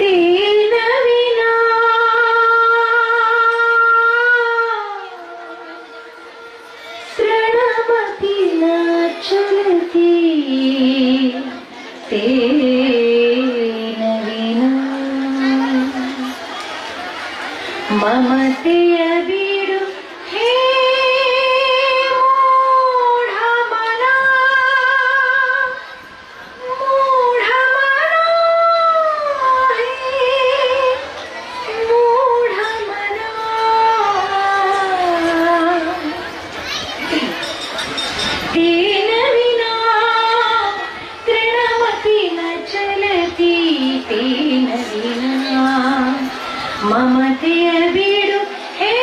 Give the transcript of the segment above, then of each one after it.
तेन विना तृणमपि न चलति तेन विना ममतेय बीडु हे मूढमना हे मूढमना तेन विना तृणमपि न चलति तेन विना ममतेय बीडु हे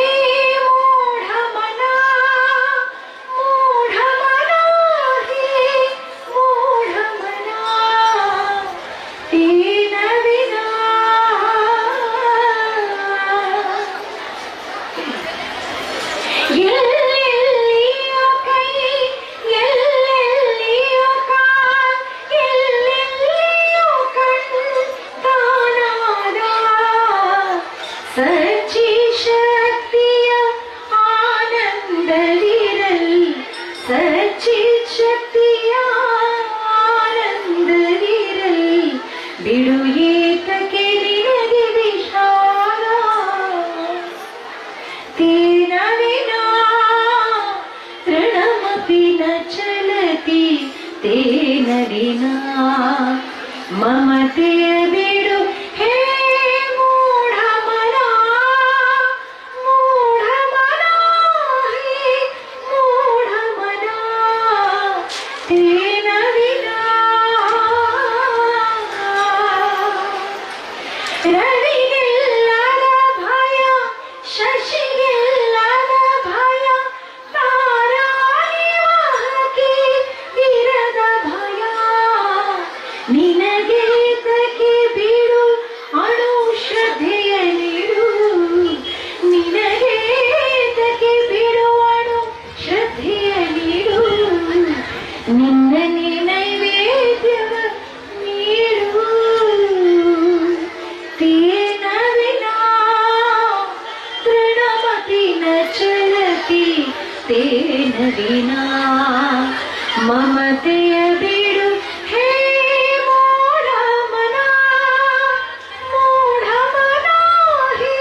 मूढमना हे मूढमना तेन विना ಎಲ್ಲೆಲ್ಲಿಯೋ ಕೈ ಎಲ್ಲೆಲ್ಲಿಯೋ ಕಾಲ್ ಎಲ್ಲೆಲ್ಲಿಯೋ ಕಣ್ಣು ತಾನಾದ ಸಚ್ಚಿ ಶಕ್ತಿಯ ಆನಂದವಿರಲಿ ಸಚ್ಚಿ ಶಕ್ತಿಯ ಆನಂದವಿರಲಿ ಬಿಡು ಏತಕ್ಕೆ ನಿನಗೆ ವಿಷಾದ तेन विना तृणमपि न चलति तेन विना ममतेय बीडु हे मूढमना हे मूढमना तेन विना ರವಿಗಿಲ್ಲದ ಭಯ ಶಶಿಗಿಲ್ಲದ ಭಯ ತಾರಾನಿವಾಹಕಿ ಇರದ ಭಯ ನಿನಗೆ ತಕ್ಕೆ ಬಿಡು ಅಣು ಶ್ರದ್ಧೆಯ ನೀಡು ನಿನಗೆ ತಕ್ಕೆ ಬಿಡು ಅಣು ಶ್ರದ್ಧೆಯ ನೀಡು ನಿನ್ನ ನೈವೇದ್ಯವ ನೀಡು तेन विना तृणमपि न चलति तेन विना ममतेय बीडु हे मूढमना हे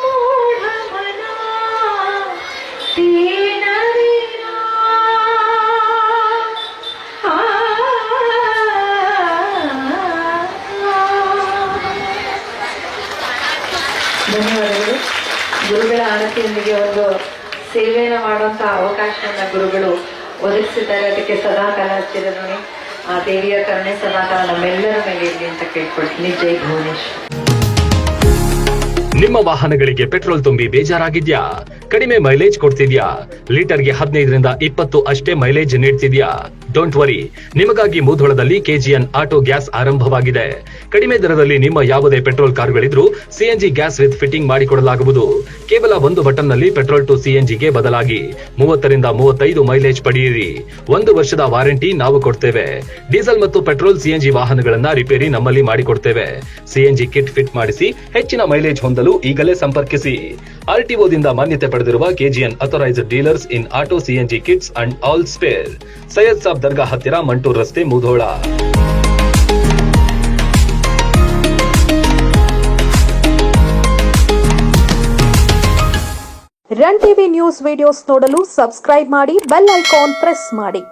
मूढमना तेन विना ಧನ್ಯವಾದಗಳು. ಗುರುಗಳ ಆನತಿಯೊಂದಿಗೆ ಒಂದು ಸೇವೆಯನ್ನು ಮಾಡುವಂತ ಅವಕಾಶವನ್ನ ಗುರುಗಳು ಒದಗಿಸಿದ್ದಾರೆ. ಅದಕ್ಕೆ ಸದಾಕಾಲ ಚಿರಋಣಿ. ಆ ದೇವಿಯ ಕರುಣೆ ಸದಾಕಾಲ ನಮ್ಮೆಲ್ಲರ ಮೇಲೆ ಇರಲಿ ಅಂತ ಕೇಳ್ಕೊಳ್ತೀನಿ. ಜೈ ಭುವನೇಶ್ವರ್. ನಿಮ್ಮ ವಾಹನಗಳಿಗೆ ಪೆಟ್ರೋಲ್ ತುಂಬಿ ಬೇಜಾರಾಗಿದ್ಯಾ? ಕಡಿಮೆ ಮೈಲೇಜ್ ಕೊಡ್ತಿದ್ಯಾ? ಲೀಟರ್ಗೆ 15ರಿಂದ 20 ಅಷ್ಟೇ ಮೈಲೇಜ್ ನೀಡ್ತಿದ್ಯಾ? ಡೋಂಟ್ ವರಿ, ನಿಮಗಾಗಿ ಮುಧೋಳದಲ್ಲಿ ಕೆಜಿಎನ್ ಆಟೋ ಗ್ಯಾಸ್ ಆರಂಭವಾಗಿದೆ. ಕಡಿಮೆ ದರದಲ್ಲಿ ನಿಮ್ಮ ಯಾವುದೇ ಪೆಟ್ರೋಲ್ ಕಾರುಗಳಿದ್ರೂ ಸಿಎನ್ಜಿ ಗ್ಯಾಸ್ ವಿತ್ ಫಿಟ್ಟಿಂಗ್ ಮಾಡಿಕೊಡಲಾಗುವುದು. ಕೇವಲ ಒಂದು ಬಟನ್ ನಲ್ಲಿ ಪೆಟ್ರೋಲ್ ಟು ಸಿಎನ್ಜಿಗೆ ಬದಲಾಗಿ 30ರಿಂದ 35 ಮೈಲೇಜ್ ಪಡೆಯಿರಿ. 1 ವರ್ಷದ ವಾರಂಟಿ ನಾವು ಕೊಡ್ತೇವೆ. ಡೀಸೆಲ್ ಮತ್ತು ಪೆಟ್ರೋಲ್ ಸಿಎನ್ಜಿ ವಾಹನಗಳನ್ನ ರಿಪೇರಿ ನಮ್ಮಲ್ಲಿ ಮಾಡಿಕೊಡ್ತೇವೆ. ಸಿಎನ್ಜಿ ಕಿಟ್ ಫಿಟ್ ಮಾಡಿಸಿ ಹೆಚ್ಚಿನ ಮೈಲೇಜ್ ಹೊಂದಲು ಈಗಲೇ ಸಂಪರ್ಕಿಸಿ. ಆರ್ಟಿಒದಿಂದ ಮಾನ್ಯತೆ ಪಡೆದಿರುವ KGN authorised dealers in auto CNG kits and all spare. Syed Sab Dargah ಹತ್ತಿರ, ಮಂಟೂರ್ ರಸ್ತೆ, Mudhol. Run TV news videos ನೋಡಲು ಸಬ್ಸ್ಕ್ರೈಬ್ ಮಾಡಿ, ಬೆಲ್ ಐಕಾನ್ ಪ್ರೆಸ್ ಮಾಡಿ.